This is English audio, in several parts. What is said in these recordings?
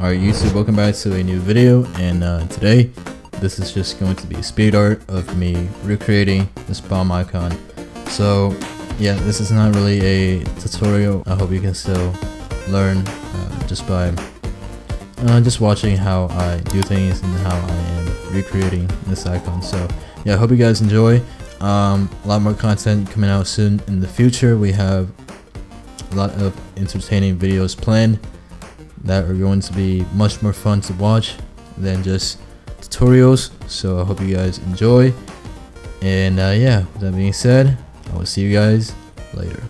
Alright YouTube, welcome back to a new video, and today this is just going to be a speed art of me recreating this bomb icon. So yeah, this is not really a tutorial. I hope you can still learn just by just watching how I do things and how I am recreating this icon. So yeah, I hope you guys enjoy. A lot more content coming out soon in the future. We have a lot of entertaining videos planned that are going to be much more fun to watch than just tutorials. So I hope you guys enjoy, and yeah, with that being said, I will see you guys later.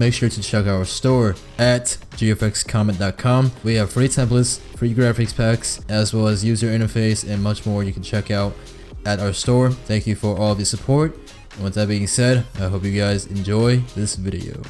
Make sure to check out our store at gfxcomment.com. We have free templates, free graphics packs, as well as user interface and much more you can check out at our store. Thank you for all of your support. And with that being said, I hope you guys enjoy this video.